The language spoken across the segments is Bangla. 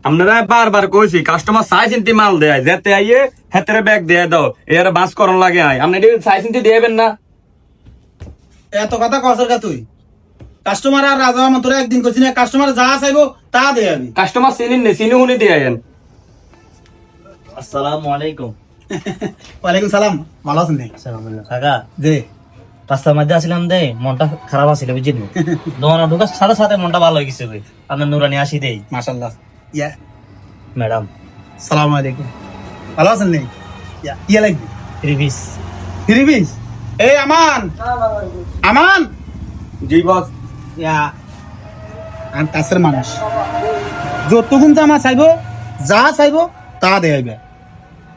আপনারা বারবার কইছি কাস্টমার সাই চিন্তি মাল দেয় যেতে আইয়ে হেতেরে ব্যাগ দিয়ে দাও এর বাস করন লাগে আই আপনি এটি সাই চিন্তি দিয়েবেন না এত কথা কসর কা তুই কাস্টমার আর রাজা আমার তোরা একদিন কইছিস না কাস্টমার যা চাইবো তা দে আমি কাস্টমার চিনিন নে চিনি হুনি দিয়ে আইন আসসালামু আলাইকুম। ওয়ালাইকুম সালাম ভালো আছেন নি কাকা জি রাস্তার মধ্যে আসছিলাম দে মনটা খারাপ আছিল বুঝছেন দোকানে ঢোকার সাথে সাথে মনটা ভালো হয়ে গেছে ভাই আপনার নুরানি আসি দেই মাশাআল্লাহ ইয়া ম্যাডাম সালাম আলাইকুম ভালো আছেন নি ইয়া লাগবে রিভিস ফিরিবিস এই আমান আমান জি বস ইয়া আর কাছের মানুষ যতগুণ জামা চাইবো যা চাইবো তা দেয়াইবে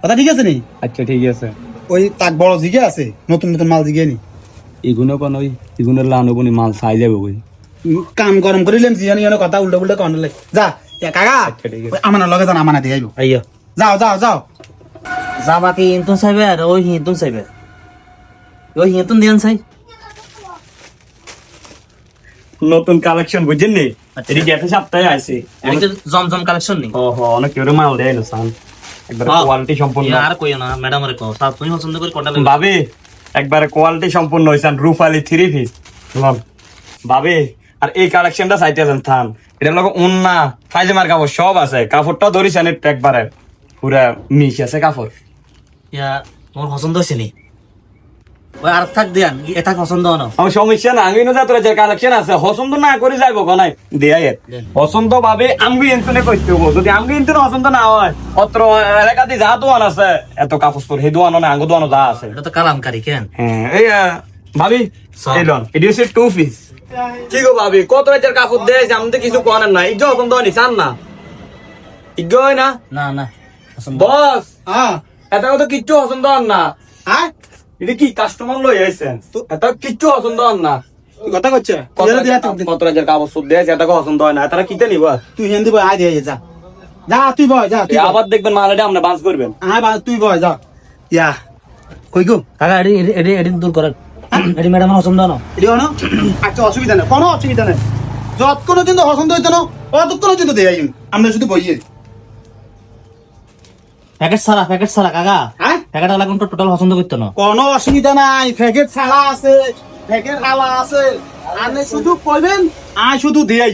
কথা ঠিক আছে নি আচ্ছা ঠিক আছে ওই তাক বড় জিগে আছে নতুন নতুন মাল জিগে নি ইগুনো কোন ওই ইগুনের লানো বনি মাল চাই যাবে ওই কাম গরম করিলেন জিয়ানি এনে কথা উল্টা উল্টা কন লাই যা ইয়া কাকা আচ্ছা, ঠিক আছে। ওই আমানের লগে যান আমানা দেয়াইবো আইয়ো যাও যাও যাও জামাকে ইন্তুন চাইবে আর ওই হিন্তুন চাইবে ওই হিন্তুন দিয়ান চাই নতুন কালেকশন বুঝছেন নি এটি গেছে সপ্তাহে আছে এটা জমজম কালেকশন নি ও হো অনেক কেউ মাল দেয় না সান একবার কোয়ালিটি সম্পূর্ণ আর কইও না ম্যাডাম রে কও সব তুমি পছন্দ করে কোনটা ভাবি একবারে কোয়ালিটি সম্পূর্ণ হইছেন রুফালি 3 পিস লন ভাবি আর এই কালেকশনটা চাইতেছেন থান এটা লোক উন্না ফাইজেমার কাপড় সব আছে কাপড়টা ধরিছেন একবারে পুরা মিশ আছে কাপড় ইয়া তোমার পছন্দ হইছে নি ওই আর থাক দিয়ান এটা পছন্দ হনো আমার সমস্যা না আমি না তোরা যে কালেকশন আছে পছন্দ না করে যাইবো কোনায় দেয়া পছন্দ ভাবে আমি ইনসুনে কইতে হবো যদি আমি ইনসুন পছন্দ না হয় অত্র এলাকাতে যা দোয়ান আছে এত কাপড় তোর হে দোয়ানো না আঙ্গ দোয়ানো যা আছে এটা তো কালামকারী কেন হ্যাঁ এই ভাবি সব। এই লন এটি হচ্ছে 2 পিস কি গো ভাবি কত রাতের কাপড় দেয় যে আমি তো কিছু করেন না ইজ্জত পছন্দ হয়নি চান না ইজ্ঞ হয় না না না পছন্দ বস হ্যাঁ এটা তো কিচ্ছু পছন্দ হন না হ্যাঁ এটা কি কাস্টমার লই আইছেন এটা কিচ্ছু পছন্দ হন না তুই কথা কচ্ছে কত রাতের কাপড় সব দেয় সেটা পছন্দ হয় না তারা কিতে নিব তুই হিন্দি বয় আয় দিয়ে যা যা তুই বয় যা তুই আবার দেখবেন মালাটা আমরা বাঁচ করবেন হ্যাঁ বা তুই বয় যা ইয়া কই গো কাকা এডি এডি এডি দূর করেন এডি ম্যাডাম পছন্দ হনো এটি হনো আচ্ছা অসুবিধা নেই কোনো অসুবিধা নেই যতক্ষণ কিন্তু পছন্দ হইতো না অতক্ষণ কিন্তু দেয় আমরা শুধু বইয়ে প্যাকেট ছাড়া কাকা হ্যাঁ প্যাকেট আলা কোনটা টোটাল পছন্দ করতে না কোনো অসুবিধা নাই প্যাকেট ছাড়া আছে প্যাকেট আলা আছে আপনি শুধু কইবেন আয় শুধু দেয়াই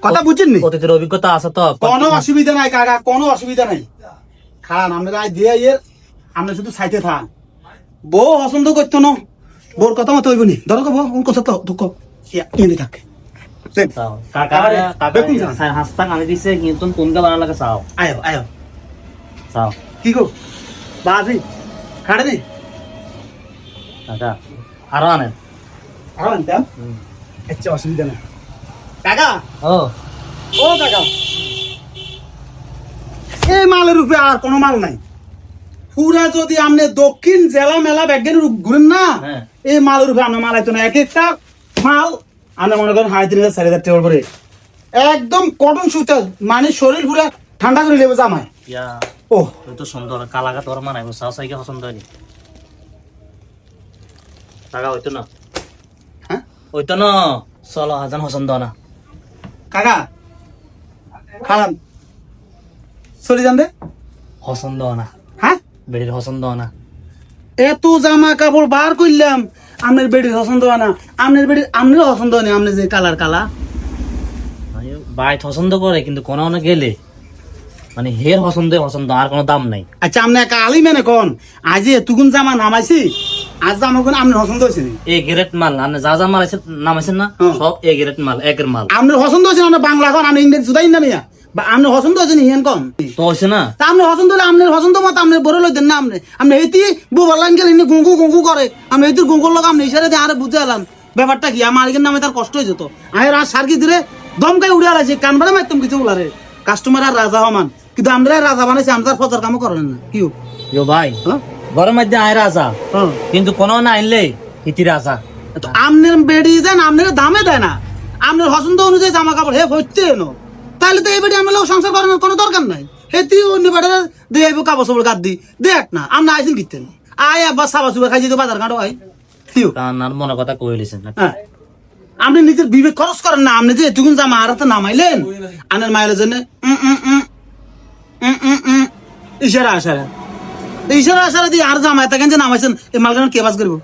কথা বুঝছেন নি অতীতের অভিজ্ঞতা আছে তো কোনো অসুবিধা নাই কাকা কোনো অসুবিধা নাই খান আমরা আয় দেয়াই আপনি শুধু সাইতে থান বউ পছন্দ করতো না বোর কথা মতো হইব নি ধরো বউ কোন কথা তো দুঃখ কিনে থাকে চাও। কাকা দেখুন না। হাসতাং আমি দিছে কিন্তু কোনটা বানা লাগে চাও আয়ো আয়ো চাও কি গো বাজি খাড়ে নি কাকা আরো আনেন আর আনতাম আচ্ছা অসুবিধা নাই কাকা ও ও কাকা এই মালের রূপে আর কোনো মাল নাই পুরা যদি আপনি দক্ষিণ জেলা মেলা ব্যাগের ঘুরেন না হ্যাঁ। এই মালের রূপে আপনার মাল আইতো না এক একটা মাল আমরা মনে করেন 3,500 4,000 করে একদম কটন সুতা মানে শরীর পুরা ঠান্ডা করে লেবে জামায় ইয়া ও তুই তো সুন্দর কালাকা তোর মানাইব চাও চাইকে পছন্দ হয়নি কাকা হইতো না হ্যাঁ হইতো না চলো হাজান পছন্দ না কাকা খালাম চলে যান দে পছন্দ না হ্যাঁ বেড়ির পছন্দ না এত জামা কাপড় বার করলাম আপনার বেডির পছন্দ হয় না আপনার বেডির আপনারও পছন্দ হয় না আপনি যে কালার কালা বাই পছন্দ করে কিন্তু কোনো না গেলে মানে হের পছন্দ আর কোনো দাম নাই আচ্ছা আপনি একা আলি মানে কোন আজ এতগুন জামা নামাইছি আজ জামা কোন আপনার পছন্দ হয়েছে নি? এ গ্রেড মাল আপনি যা যা মাল আছে নামাইছেন না হুম। সব এ গ্রেড মাল একের মাল আপনার পছন্দ হয়েছে না বাংলা কোন আপনি ইংরেজি জুদাই না মিয়া বা আপনার পছন্দ হয়েছে নি হিয়ান কোন তো হইছে না তা আপনার পছন্দ হলে আপনার পছন্দ মতো আপনি বড় লইতেন না আপনি এইটি বুবার লাইন গেলে ইনি গুঙ্গু গুঙ্গু করে আপনি এইটির গুঙ্গুর লোক আপনি ইশারে দিয়ে আরে বুঝে এলাম ব্যাপারটা কি আমার মালিকের নামে তার কষ্ট হয়ে যেত আয়ের আর সার্কি দিলে দমকাই উড়ে আলাইছে কানবারে মারতাম কিছু বলারে কাস্টমার আর রাজা হমান কিন্তু আমরা রাজা বানাইছি আমরা প্রচার কামও করেন না কি ইয়ো ভাই হ্যাঁ গরম মধ্যে আয় রাজা হ্যাঁ কিন্তু কোনো না আনলে ইতি রাজা তো আপনার বেড়ি যান আপনার দামে দেয় না আপনার পছন্দ অনুযায়ী জামা কাপড় হে হইতে এনো তাহলে তো এই বেড়ি আপনার লোক সংসার করানোর কোনো দরকার নাই হেতি অন্য বেড়ে দিয়ে আইব কাপড় সাপড় গাদ দি দেখ না আমরা আইসিন কিনতেন আয় আবার সাবা সুবা খাই যেত বাজার ঘাটো আই কিও কান্নার মনে কথা কই লিছেন হ্যাঁ আপনি নিজের বিবেক খরচ করেন না আপনি যে এতগুন জামা আর তো নামাইলেন আনের মায়ের জন্য ইশারা আশারা ইশারা আশারা দিয়ে আর জামাই তাকেন যে নামাইছেন এই মালগান কে বাস করবো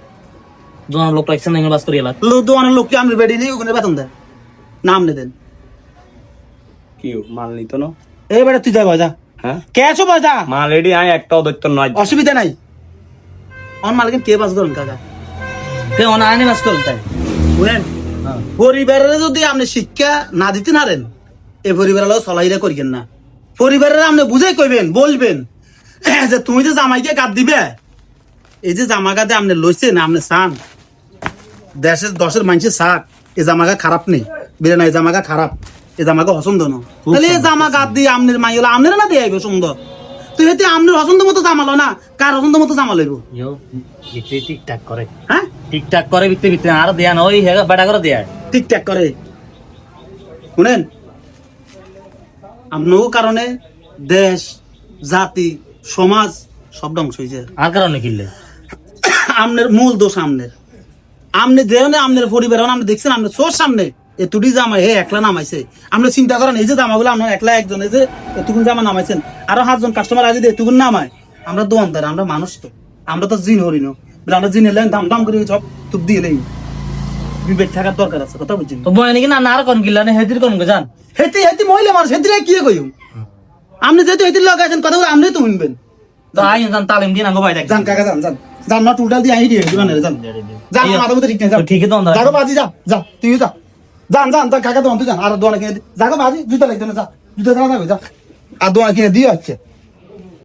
দোকানের লোক রাখছেন এগুলো বাস করিয়ে লাগ লোক দোকানের লোককে আপনি বেডি নিয়ে ওখানে বেতন দেন নাম নে দেন কি মাল নিত না এই বেটা তুই যা বাজা হ্যাঁ কে আছো বাজা মাল রেডি আয় একটাও দৈত্য নয় অসুবিধা নাই আমার মালগান কে বাস করেন কাকা কে অন আইনে বাস করতেন বুঝলেন পরিবারের যদি আপনি শিক্ষা না দিতে নারেন এই পরিবারের লোক চলাইরা করিবেন না পরিবারের আপনি বুঝাই কইবেন বলবেন যে তুমি যে জামাইকে কাট দিবে এই যে জামা কাটে আপনি লইছেন আপনি চান দেশের দশের মানুষের শাক এই জামাকা খারাপ নেই বেরে না এই জামাকা খারাপ এই জামাকা পছন্দ না তাহলে এই জামা কাট দিয়ে আপনার মাই হলো আপনারা না দিয়ে আইবে সুন্দর তো এতে আপনার পছন্দ মতো জামালো না কার পছন্দ মতো জামা লইব ইয়ো ভিতরে টিকটাক করে হ্যাঁ টিকটাক করে ভিতরে ভিতরে আর দেয়া না ওই হেগা বেটা করে দেয়া ঠিকঠাক করে শুনেন আপনার কারণে দেশ জাতি সমাজ সব ধ্বংস হয়েছে আর কারণে কিনলে আপনার মূল দোষ আপনার আপনি যেখানে আপনার পরিবার আপনি দেখছেন আপনার চোর সামনে এতুটি জামা হে একলা নামাইছে আপনি চিন্তা করেন এই যে জামাগুলো আপনার একলা একজন এই যে এতগুন জামা নামাইছেন আরো 7 জন কাস্টমার আছে যে এতগুন নামায় আমরা দোকানদার আমরা মানুষ তো আমরা তো জিন হরিণ আমরা জিনের লাইন দাম দাম করে সব তুপ দিয়ে নেই বিবেক থাকার দরকার আছে কথা বুঝছেন তো বয় নাকি না আর কোন কিনলা না হেদির কোন জান হেতি হেতি মহিলা মানুষ হেতি কি কইম আপনি যেহেতু হেতির লাগাইছেন কথা বলে আপনি তো শুনবেন তো আই জান তালিম দিন আঙ্গো বাইরে যান কাকা যান যান যান না টোটাল দিয়ে আই দিয়ে দিবেন যান যান মাথা মধ্যে ঠিক নেই যান ঠিকই তো জাগো বাজি যা যা তুই যা যান যান তা কাকা দোকান তুই যান আর দোকানে কিনে জাগো বাজি জুতা লাগবে না যা জুতা যা যা আর দোকানে কিনে দিয়ে আছে